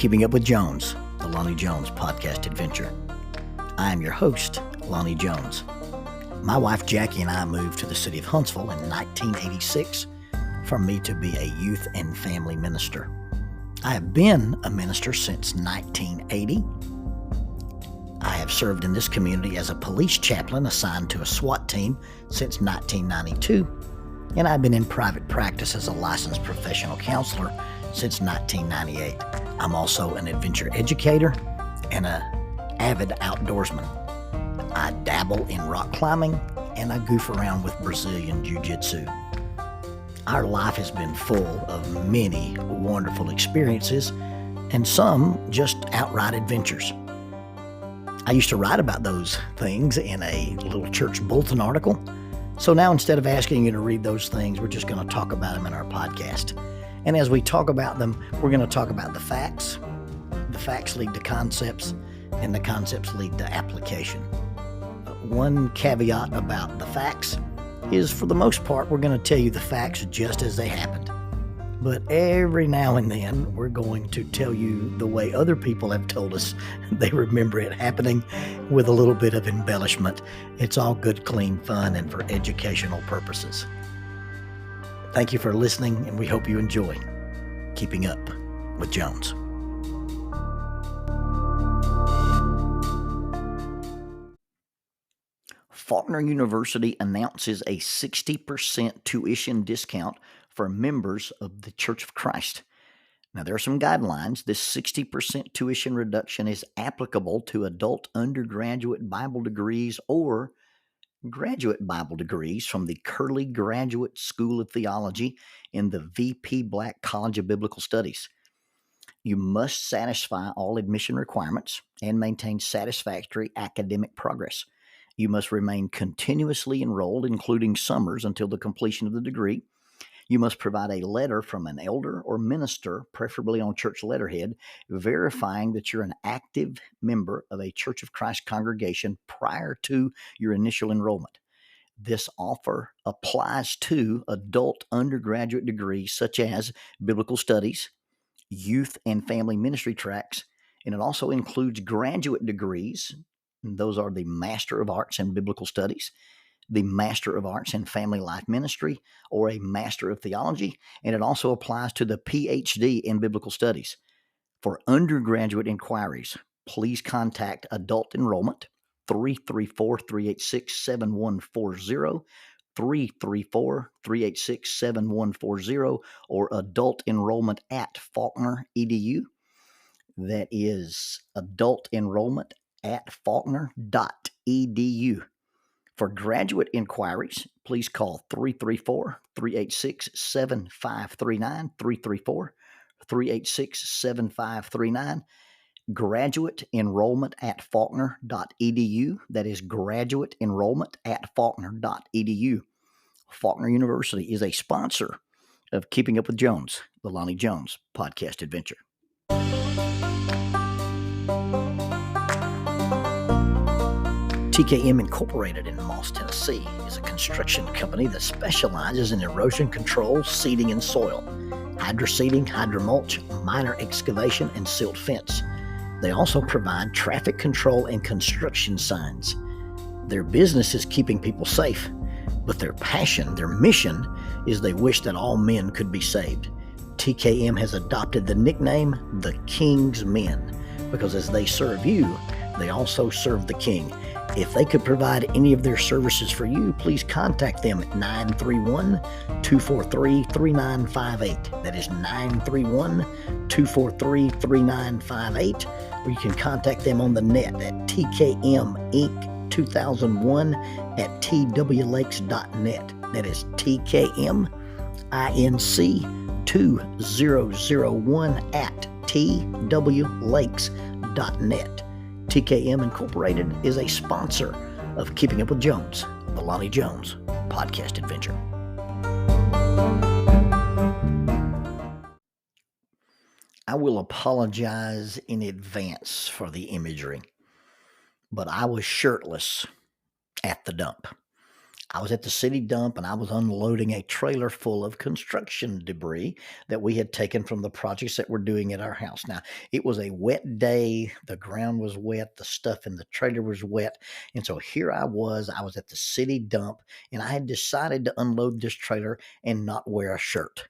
Keeping Up with Jones, the Lonnie Jones podcast adventure. I am your host, Lonnie Jones. My wife Jackie and I moved to the city of Huntsville in 1986 for me to be a youth and family minister. I have been a minister since 1980. I have served in this community as a police chaplain assigned to a SWAT team since 1992, and I've been in private practice as a licensed professional counselor since 1998. I'm also an adventure educator and an avid outdoorsman. I dabble in rock climbing and I goof around with Brazilian Jiu-Jitsu. Our life has been full of many wonderful experiences and some just outright adventures. I used to write about those things in a little church bulletin article. So now instead of asking you to read those things, we're just going to talk about them in our podcast. And as we talk about them, we're going to talk about the facts. The facts lead to concepts, and the concepts lead to application. One caveat about the facts is, for the most part, we're going to tell you the facts just as they happened. But every now and then, we're going to tell you the way other people have told us they remember it happening with a little bit of embellishment. It's all good, clean fun and for educational purposes. Thank you for listening, and we hope you enjoy Keeping Up with Jones. Faulkner University announces a 60% tuition discount for members of the Church of Christ. Now, there are some guidelines. This 60% tuition reduction is applicable to adult undergraduate Bible degrees or graduate Bible degrees from the Curley Graduate School of Theology in the VP Black College of Biblical Studies. You must satisfy all admission requirements and maintain satisfactory academic progress. You must remain continuously enrolled, including summers, until the completion of the degree. You must provide a letter from an elder or minister, preferably on church letterhead, verifying that you're an active member of a Church of Christ congregation prior to your initial enrollment. This offer applies to adult undergraduate degrees such as biblical studies, youth and family ministry tracks, and it also includes graduate degrees. And those are the Master of Arts in Biblical Studies, the Master of Arts in Family Life Ministry, or a Master of Theology, and it also applies to the PhD in Biblical Studies. For undergraduate inquiries, please contact Adult Enrollment, 334-386-7140, 334-386-7140, or Adult Enrollment at Faulkner.edu. That is Adult Enrollment at Faulkner.edu. For graduate inquiries, please call 334-386-7539, 334-386-7539. Graduate enrollment at Faulkner.edu. That is graduate enrollment at Faulkner.edu. Faulkner University is a sponsor of Keeping Up with Jones, the Lonnie Jones podcast adventure. TKM Incorporated in Moss, Tennessee is a construction company that specializes in erosion control, seeding, and soil, hydroseeding, hydromulch, minor excavation, and silt fence. They also provide traffic control and construction signs. Their business is keeping people safe, but their passion, their mission, is they wish that all men could be saved. TKM has adopted the nickname the King's Men because as they serve you, they also serve the King. If they could provide any of their services for you, please contact them at 931-243-3958. That is 931-243-3958. Or you can contact them on the net at tkminc2001 at twlakes.net. That is tkminc2001 at twlakes.net. TKM Incorporated is a sponsor of Keeping Up with Jones, the Lonnie Jones podcast adventure. I will apologize in advance for the imagery, but I was shirtless at the dump. I was at the city dump and I was unloading a trailer full of construction debris that we had taken from the projects that we're doing at our house. Now, it was a wet day. The ground was wet. The stuff in the trailer was wet. And so here I was at the city dump, and I had decided to unload this trailer and not wear a shirt.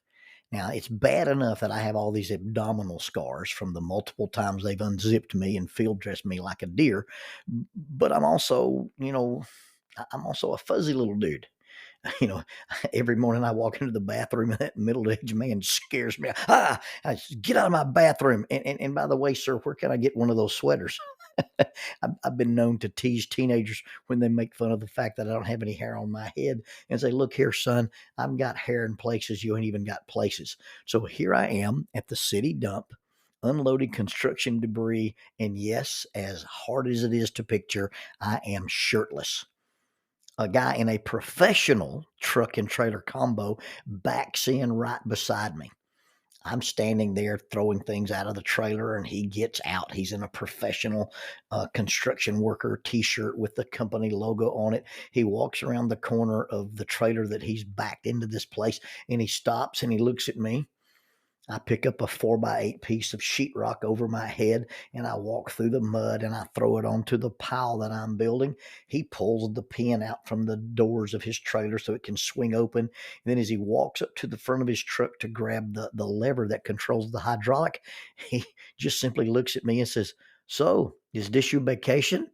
Now, it's bad enough that I have all these abdominal scars from the multiple times they've unzipped me and field dressed me like a deer, but I'm also, I'm also a fuzzy little dude. You know, every morning I walk into the bathroom and that middle-aged man scares me. Get out of my bathroom. And by the way, sir, where can I get one of those sweaters? I've been known to tease teenagers when they make fun of the fact that I don't have any hair on my head and say, look here, son, I've got hair in places you ain't even got places. So here I am at the city dump, unloading construction debris. And yes, as hard as it is to picture, I am shirtless. A guy in a professional truck and trailer combo backs in right beside me. I'm standing there throwing things out of the trailer, and he gets out. He's in a professional construction worker t-shirt with the company logo on it. He walks around the corner of the trailer that he's backed into this place, and he stops and he looks at me. I pick up a 4x8 piece of sheetrock over my head, and I walk through the mud and I throw it onto the pile that I'm building. He pulls the pin out from the doors of his trailer so it can swing open. And then as he walks up to the front of his truck to grab the lever that controls the hydraulic, he just simply looks at me and says, "So, is this your vacation?"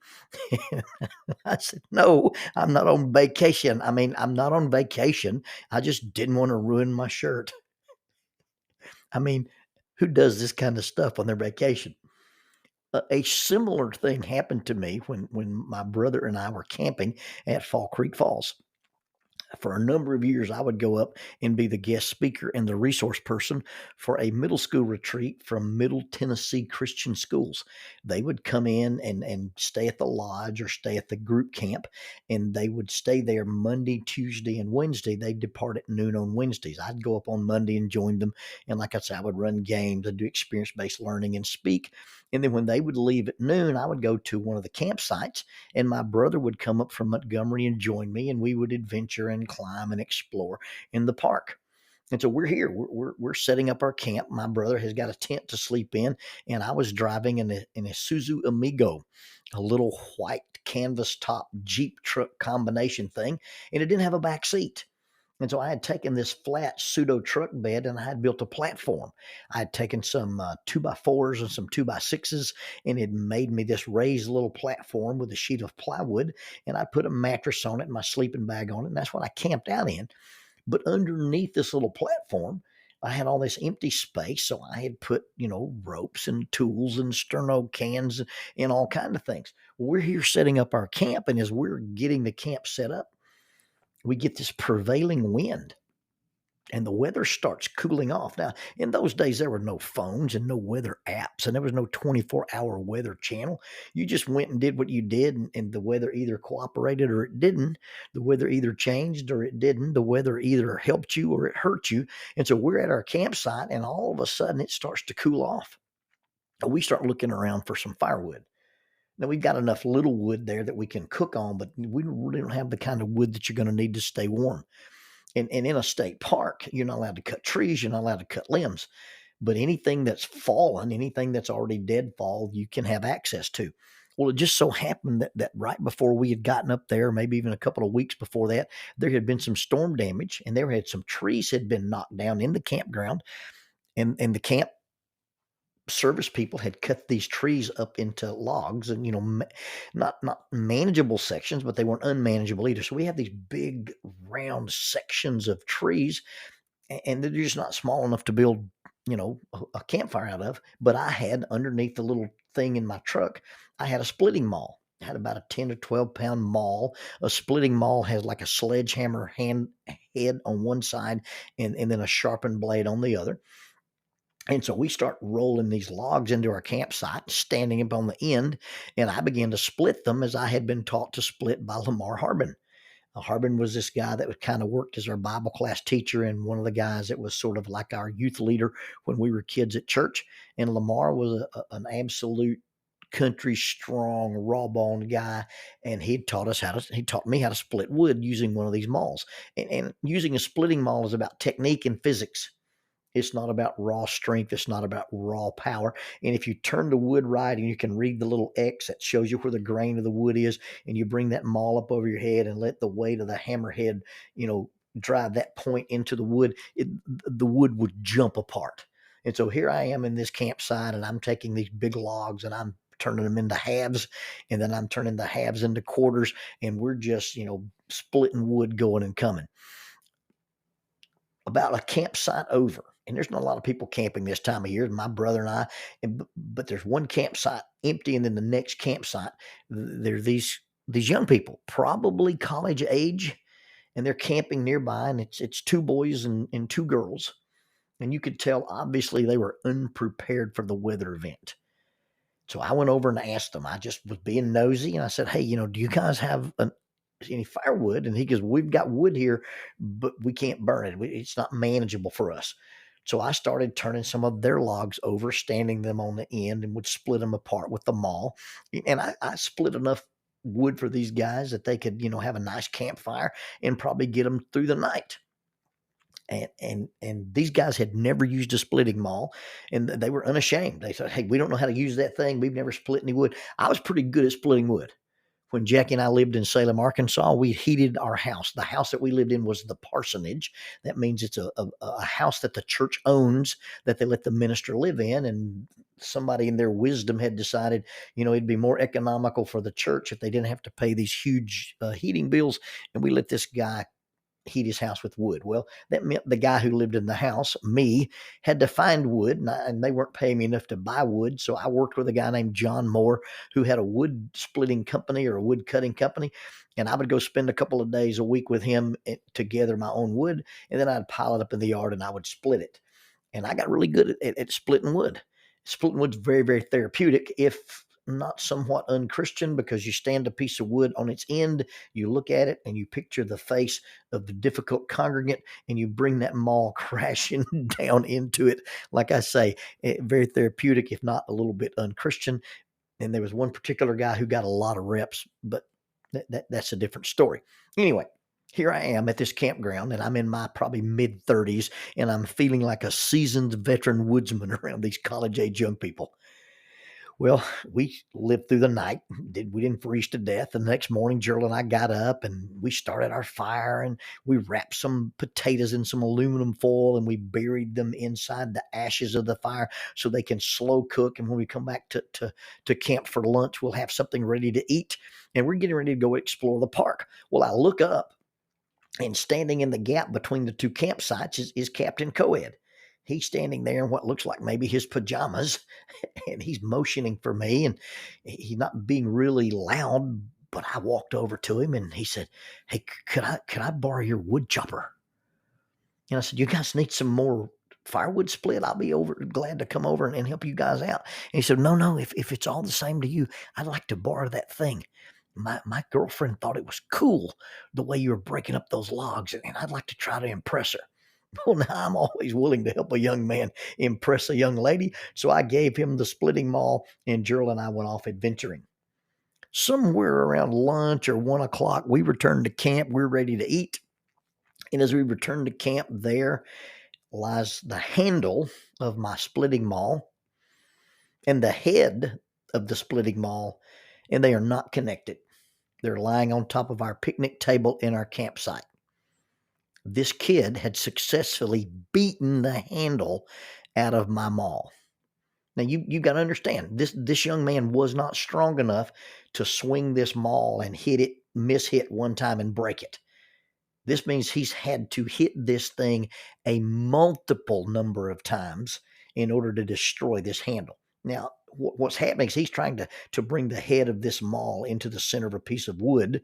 I said, "No, I'm not on vacation. I'm not on vacation. I just didn't want to ruin my shirt." I mean, who does this kind of stuff on their vacation? A similar thing happened to me when my brother and I were camping at Fall Creek Falls. For a number of years, I would go up and be the guest speaker and the resource person for a middle school retreat from Middle Tennessee Christian schools. They would come in and stay at the lodge or stay at the group camp, and they would stay there Monday, Tuesday, and Wednesday. They'd depart at noon on Wednesdays. I'd go up on Monday and join them. And like I said, I would run games, I'd do experience-based learning and speak. And then when they would leave at noon, I would go to one of the campsites, and my brother would come up from Montgomery and join me, and we would adventure and climb and explore in the park. And so we're here. We're setting up our camp. My brother has got a tent to sleep in, and I was driving in a Isuzu Amigo, a little white canvas top Jeep truck combination thing, and it didn't have a back seat. And so I had taken this flat pseudo truck bed and I had built a platform. I had taken some 2x4s and some 2x6s and it made me this raised little platform with a sheet of plywood. And I put a mattress on it and my sleeping bag on it. And that's what I camped out in. But underneath this little platform, I had all this empty space. So I had put, ropes and tools and sterno cans and all kinds of things. Well, we're here setting up our camp. And as we're getting the camp set up, we get this prevailing wind and the weather starts cooling off. Now, in those days, there were no phones and no weather apps, and there was no 24-hour weather channel. You just went and did what you did, and the weather either cooperated or it didn't. The weather either changed or it didn't. The weather either helped you or it hurt you. And so we're at our campsite, and all of a sudden, it starts to cool off. We start looking around for some firewood. Now, we've got enough little wood there that we can cook on, but we really don't have the kind of wood that you're going to need to stay warm. And in a state park, you're not allowed to cut trees, you're not allowed to cut limbs. But anything that's fallen, anything that's already deadfall, you can have access to. Well, it just so happened that right before we had gotten up there, maybe even a couple of weeks before that, there had been some storm damage and there had some trees had been knocked down in the campground. And the camp service people had cut these trees up into logs and not manageable sections, but they weren't unmanageable either. So we have these big round sections of trees, and they're just not small enough to build a campfire out of. But I had underneath the little thing in my truck, I had a splitting maul. I had about a 10 to 12 pound maul. A splitting maul has like a sledgehammer head on one side and then a sharpened blade on the other. And so we start rolling these logs into our campsite, standing up on the end, and I began to split them as I had been taught to split by Lamar Harbin. Harbin was this guy that would kind of worked as our Bible class teacher and one of the guys that was sort of like our youth leader when we were kids at church. And Lamar was an absolute country strong, raw boned guy, and he taught me how to split wood using one of these mauls. And using a splitting maul is about technique and physics. It's not about raw strength. It's not about raw power. And if you turn the wood right and you can read the little X that shows you where the grain of the wood is, and you bring that maul up over your head and let the weight of the hammerhead, drive that point into the wood, the wood would jump apart. And so here I am in this campsite, and I'm taking these big logs and I'm turning them into halves, and then I'm turning the halves into quarters, and we're just, splitting wood going and coming. About a campsite over, and there's not a lot of people camping this time of year, my brother and I, but there's one campsite empty, and then the next campsite, there's these young people, probably college age, and they're camping nearby, and it's two boys and two girls, and you could tell obviously they were unprepared for the weather event. So I went over and asked them. I just was being nosy, and I said, "Hey, do you guys have any firewood?" And he goes, "We've got wood here, but we can't burn it. It's not manageable for us." So I started turning some of their logs over, standing them on the end, and would split them apart with the maul. And I split enough wood for these guys that they could, have a nice campfire and probably get them through the night. And these guys had never used a splitting maul, and they were unashamed. They said, "Hey, we don't know how to use that thing. We've never split any wood." I was pretty good at splitting wood. When Jackie and I lived in Salem, Arkansas, we heated our house. The house that we lived in was the parsonage. That means it's a house that the church owns, that they let the minister live in. And somebody in their wisdom had decided, it'd be more economical for the church if they didn't have to pay these huge heating bills. And we let this guy heat his house with wood. Well, that meant the guy who lived in the house, me, had to find wood, and they weren't paying me enough to buy wood. So I worked with a guy named John Moore, who had a wood splitting company or a wood cutting company. And I would go spend a couple of days a week with him to gather my own wood. And then I'd pile it up in the yard and I would split it. And I got really good at splitting wood. Splitting wood's very, very therapeutic, if not somewhat unchristian, because you stand a piece of wood on its end, you look at it, and you picture the face of the difficult congregant, and you bring that maul crashing down into it. Like I say, very therapeutic, if not a little bit unchristian. And there was one particular guy who got a lot of reps, but that's a different story. Anyway, here I am at this campground, and I'm in my probably mid-30s, and I'm feeling like a seasoned veteran woodsman around these college-age young people. Well, we lived through the night. We didn't freeze to death. And the next morning, Gerald and I got up and we started our fire, and we wrapped some potatoes in some aluminum foil, and we buried them inside the ashes of the fire so they can slow cook. And when we come back to camp for lunch, we'll have something ready to eat. And we're getting ready to go explore the park. Well, I look up, and standing in the gap between the two campsites is Captain Coed. He's standing there in what looks like maybe his pajamas, and he's motioning for me, and he's not being really loud, but I walked over to him and he said, "Hey, could I borrow your wood chopper?" And I said, "You guys need some more firewood split? I'll be glad to come over and help you guys out." And he said, "No, if it's all the same to you, I'd like to borrow that thing. My girlfriend thought it was cool the way you were breaking up those logs, and I'd like to try to impress her." Well, now I'm always willing to help a young man impress a young lady. So I gave him the splitting maul, and Gerald and I went off adventuring. Somewhere around lunch or 1 o'clock, we returned to camp. We're ready to eat. And as we returned to camp, there lies the handle of my splitting maul and the head of the splitting maul, and they are not connected. They're lying on top of our picnic table in our campsite. This kid had successfully beaten the handle out of my maul. Now you got to understand, this young man was not strong enough to swing this maul and miss-hit one time and break it. This means he's had to hit this thing a multiple number of times in order to destroy this handle. Now, what's happening is he's trying to bring the head of this maul into the center of a piece of wood,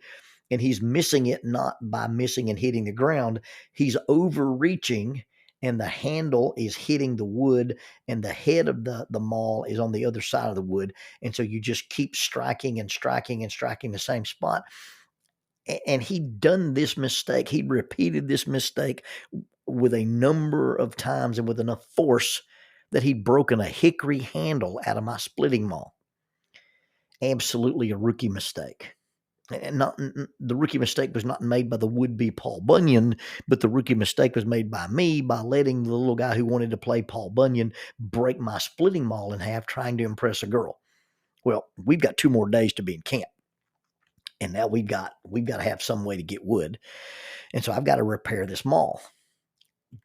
and he's missing it not by missing and hitting the ground. He's overreaching, and the handle is hitting the wood, and the head of the maul is on the other side of the wood. And so you just keep striking and striking and striking the same spot. And he'd done this mistake. He'd repeated this mistake with a number of times and with enough force that he'd broken a hickory handle out of my splitting maul. absolutely a rookie mistake. And the rookie mistake was not made by the would-be Paul Bunyan, but the rookie mistake was made by me by letting the little guy who wanted to play Paul Bunyan break my splitting maul in half trying to impress a girl. Well, we've got 2 more days to be in camp, and now we've got to have some way to get wood, and so I've got to repair this maul.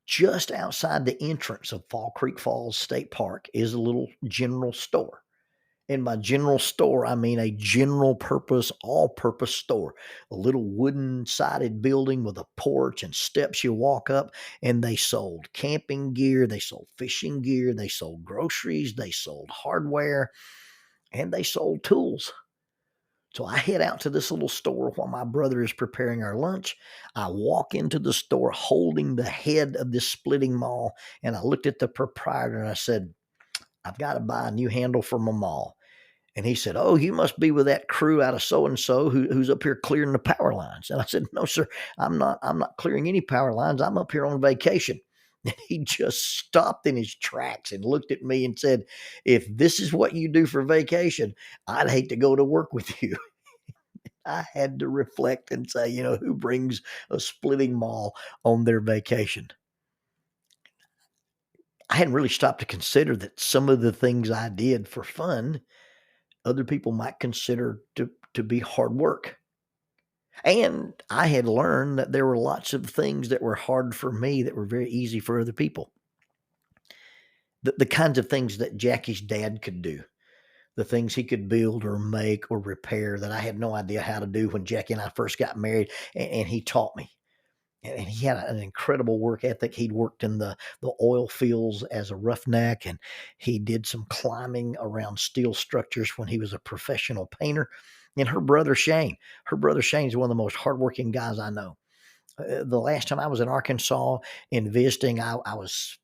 Just outside the entrance of Fall Creek Falls State Park is a little general store. And by general store, I mean a general purpose, all-purpose store, a little wooden sided building with a porch and steps you walk up, and they sold camping gear, they sold fishing gear, they sold groceries, they sold hardware, and they sold tools. So I head out to this little store while my brother is preparing our lunch. I walk into the store holding the head of this splitting maul, and I looked at the proprietor and I said, "I've got to buy a new handle for my maul." And he said, "Oh, you must be with that crew out of so-and-so who's up here clearing the power lines." And I said, "No, sir, I'm not clearing any power lines. I'm up here on vacation." And he just stopped in his tracks and looked at me and said, "If this is what you do for vacation, I'd hate to go to work with you." I had to reflect and say, who brings a splitting maul on their vacation? I hadn't really stopped to consider that some of the things I did for fun, other people might consider to be hard work. And I had learned that there were lots of things that were hard for me that were very easy for other people. The kinds of things that Jackie's dad could do, the things he could build or make or repair that I had no idea how to do when Jackie and I first got married, and he taught me. And he had an incredible work ethic. He'd worked in the oil fields as a roughneck, and he did some climbing around steel structures when he was a professional painter. And her brother Shane is one of the most hardworking guys I know. The last time I was in Arkansas and visiting, I was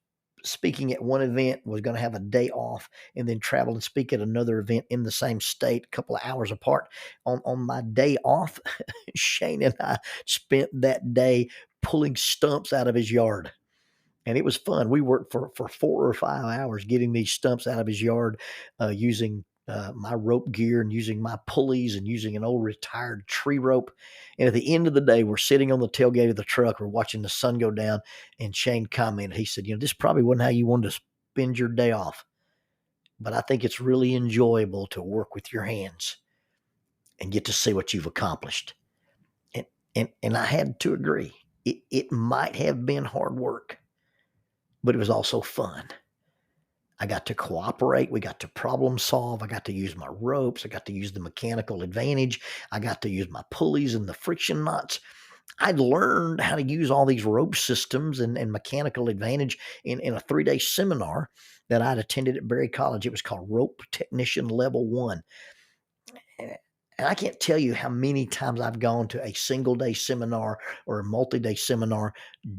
speaking at one event, was going to have a day off, and then travel and speak at another event in the same state, a couple of hours apart. On my day off, Shane and I spent that day pulling stumps out of his yard. And it was fun. We worked for 4 or 5 hours getting these stumps out of his yard, using my rope gear and using my pulleys and using an old retired tree rope. And at the end of the day, we're sitting on the tailgate of the truck. We're watching the sun go down. And Shane commented, he said, "This probably wasn't how you wanted to spend your day off, but I think it's really enjoyable to work with your hands and get to see what you've accomplished." And I had to agree. It might have been hard work, but it was also fun. I got to cooperate. We got to problem solve. I got to use my ropes. I got to use the mechanical advantage. I got to use my pulleys and the friction knots. I'd learned how to use all these rope systems and mechanical advantage in a 3-day seminar that I'd attended at Berry College. It was called Rope Technician Level 1. And I can't tell you how many times I've gone to a single-day seminar or a multi-day seminar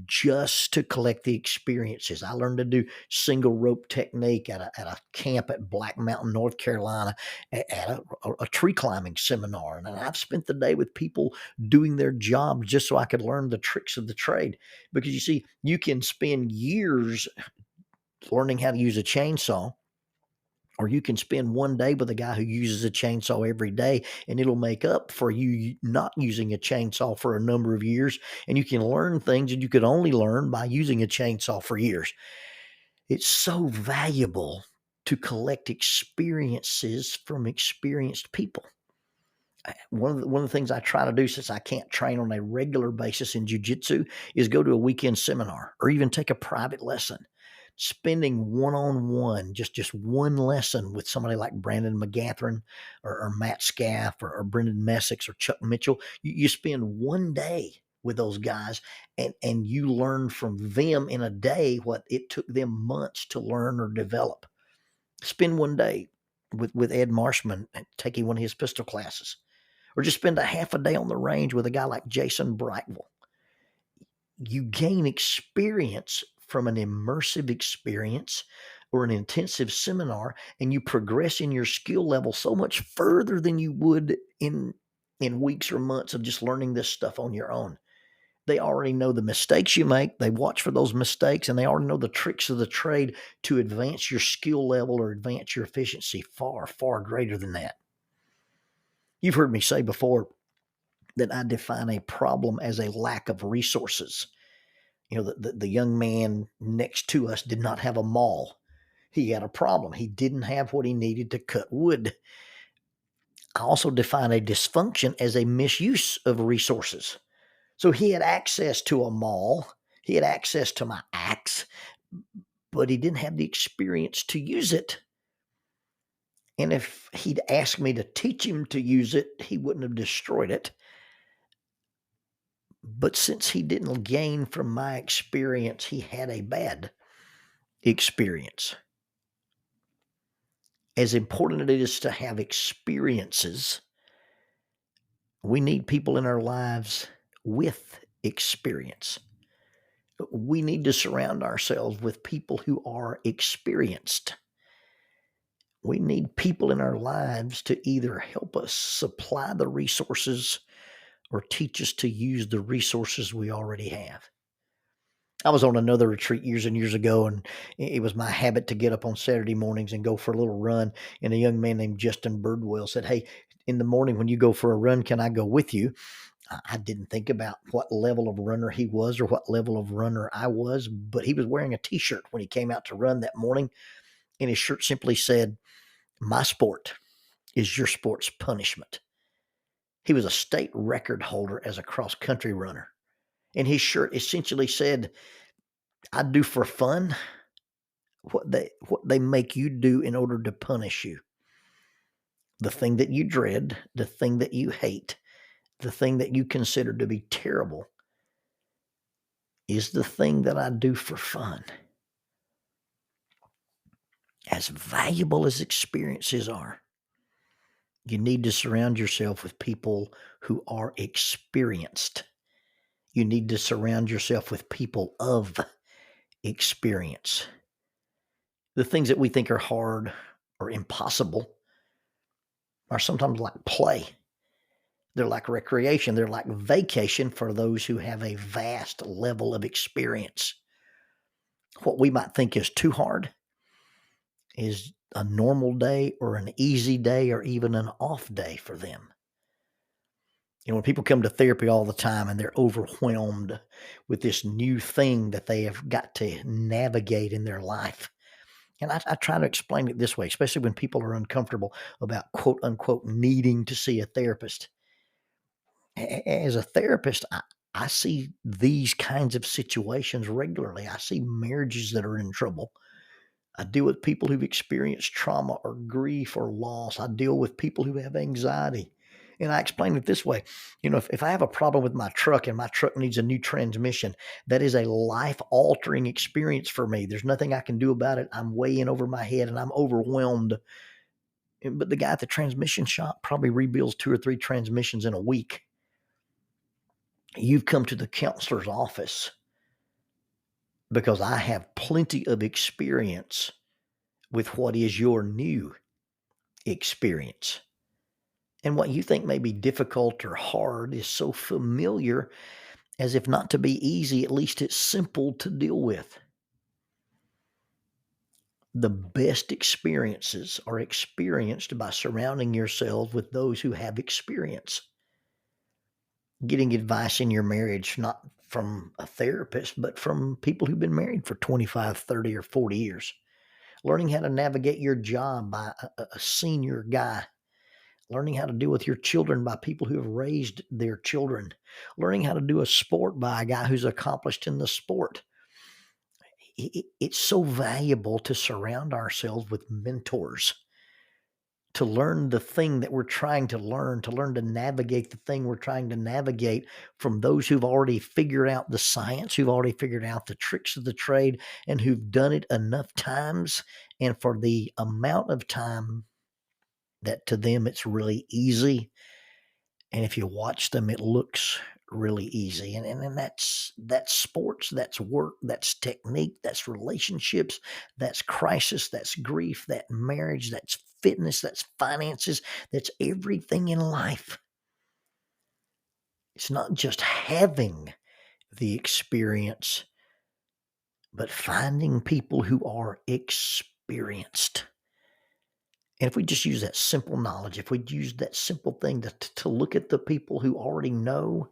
just to collect the experiences. I learned to do single rope technique at a camp at Black Mountain, North Carolina, at a tree climbing seminar. And I've spent the day with people doing their job just so I could learn the tricks of the trade. Because you see, you can spend years learning how to use a chainsaw, or you can spend one day with a guy who uses a chainsaw every day, and it'll make up for you not using a chainsaw for a number of years. And you can learn things that you could only learn by using a chainsaw for years. It's so valuable to collect experiences from experienced people. One of the things I try to do, since I can't train on a regular basis in jiu-jitsu, is go to a weekend seminar or even take a private lesson. Spending one-on-one, just one lesson with somebody like Brandon McGathern or Matt Scaff or Brendan Messick or Chuck Mitchell. You spend one day with those guys, and you learn from them in a day what it took them months to learn or develop. Spend one day with Ed Marshman taking one of his pistol classes, or just spend a half a day on the range with a guy like Jason Brightwell. You gain experience from an immersive experience or an intensive seminar, and you progress in your skill level so much further than you would in weeks or months of just learning this stuff on your own. They already know the mistakes you make. They watch for those mistakes, and they already know the tricks of the trade to advance your skill level or advance your efficiency far, far greater than that. You've heard me say before that I define a problem as a lack of resources. The young man next to us did not have a maul. He had a problem. He didn't have what he needed to cut wood. I also define a dysfunction as a misuse of resources. So he had access to a maul, he had access to my axe, but he didn't have the experience to use it. And if he'd asked me to teach him to use it, he wouldn't have destroyed it. But since he didn't gain from my experience, he had a bad experience. As important as it is to have experiences, we need people in our lives with experience. We need to surround ourselves with people who are experienced. We need people in our lives to either help us supply the resources or teach us to use the resources we already have. I was on another retreat years and years ago, and it was my habit to get up on Saturday mornings and go for a little run. And a young man named Justin Birdwell said, "Hey, in the morning when you go for a run, can I go with you?" I didn't think about what level of runner he was or what level of runner I was, but he was wearing a T-shirt when he came out to run that morning, and his shirt simply said, "My sport is your sport's punishment." He was a state record holder as a cross-country runner, and his shirt essentially said, "I do for fun what they make you do in order to punish you. The thing that you dread, the thing that you hate, the thing that you consider to be terrible is the thing that I do for fun." As valuable as experiences are, you need to surround yourself with people who are experienced. You need to surround yourself with people of experience. The things that we think are hard or impossible are sometimes like play. They're like recreation. They're like vacation for those who have a vast level of experience. What we might think is too hard is a normal day or an easy day or even an off day for them. When people come to therapy all the time and they're overwhelmed with this new thing that they have got to navigate in their life. And I try to explain it this way, especially when people are uncomfortable about quote unquote needing to see a therapist. As a therapist, I see these kinds of situations regularly. I see marriages that are in trouble. I deal with people who've experienced trauma or grief or loss. I deal with people who have anxiety. And I explain it this way. If I have a problem with my truck and my truck needs a new transmission, that is a life-altering experience for me. There's nothing I can do about it. I'm way in over my head and I'm overwhelmed. But the guy at the transmission shop probably rebuilds 2 or 3 transmissions in a week. You've come to the counselor's office because I have plenty of experience with what is your new experience. And what you think may be difficult or hard is so familiar, as if not to be easy, at least it's simple to deal with. The best experiences are experienced by surrounding yourself with those who have experience. Getting advice in your marriage, not from a therapist, but from people who've been married for 25, 30, or 40 years. Learning how to navigate your job by a senior guy. Learning how to deal with your children by people who have raised their children. Learning how to do a sport by a guy who's accomplished in the sport. It's so valuable to surround ourselves with mentors, to learn the thing that we're trying to learn to navigate the thing we're trying to navigate from those who've already figured out the science, who've already figured out the tricks of the trade, and who've done it enough times and for the amount of time that to them it's really easy. And if you watch them, it looks really easy. And that's sports, that's work, that's technique, that's relationships, that's crisis, that's grief, that marriage, that's fitness, that's finances, that's everything in life. It's not just having the experience, but finding people who are experienced. And if we just use that simple knowledge, if we use that simple thing to look at the people who already know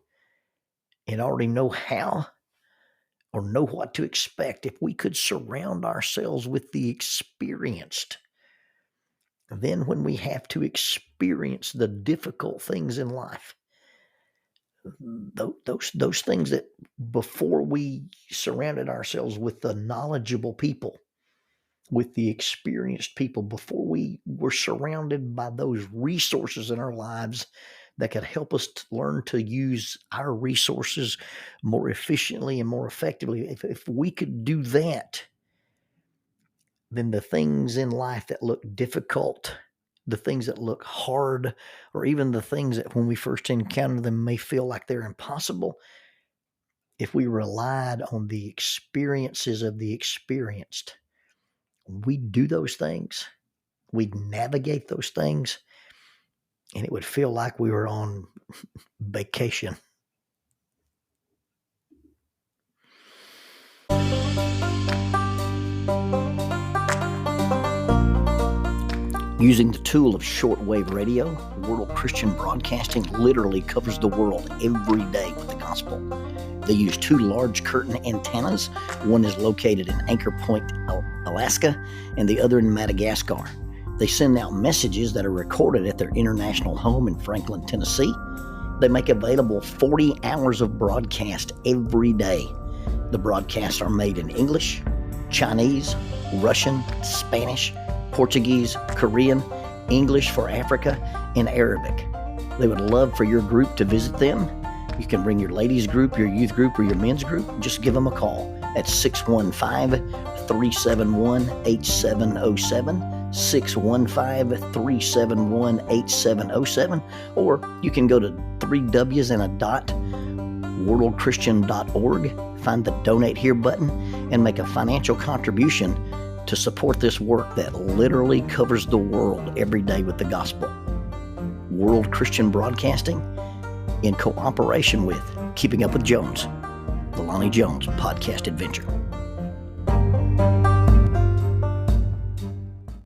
and already know how or know what to expect, if we could surround ourselves with the experienced, then when we have to experience the difficult things in life, those things that before we surrounded ourselves with the knowledgeable people, with the experienced people, before we were surrounded by those resources in our lives that could help us to learn to use our resources more efficiently and more effectively, if we could do that, then the things in life that look difficult, the things that look hard, or even the things that when we first encounter them may feel like they're impossible, if we relied on the experiences of the experienced, we'd do those things, we'd navigate those things, and it would feel like we were on vacation. Using the tool of shortwave radio, World Christian Broadcasting literally covers the world every day with the gospel. They use 2 large curtain antennas. One is located in Anchor Point, Alaska, and the other in Madagascar. They send out messages that are recorded at their international home in Franklin, Tennessee. They make available 40 hours of broadcast every day. The broadcasts are made in English, Chinese, Russian, Spanish, Portuguese, Korean, English for Africa, and Arabic. They would love for your group to visit them. You can bring your ladies group, your youth group, or your men's group. Just give them a call at 615-371-8707, 615-371-8707, or you can go to 3Ws worldchristian.org, find the Donate Here button, and make a financial contribution to support this work that literally covers the world every day with the gospel. World Christian Broadcasting, in cooperation with Keeping Up with Jones, the Lonnie Jones podcast adventure.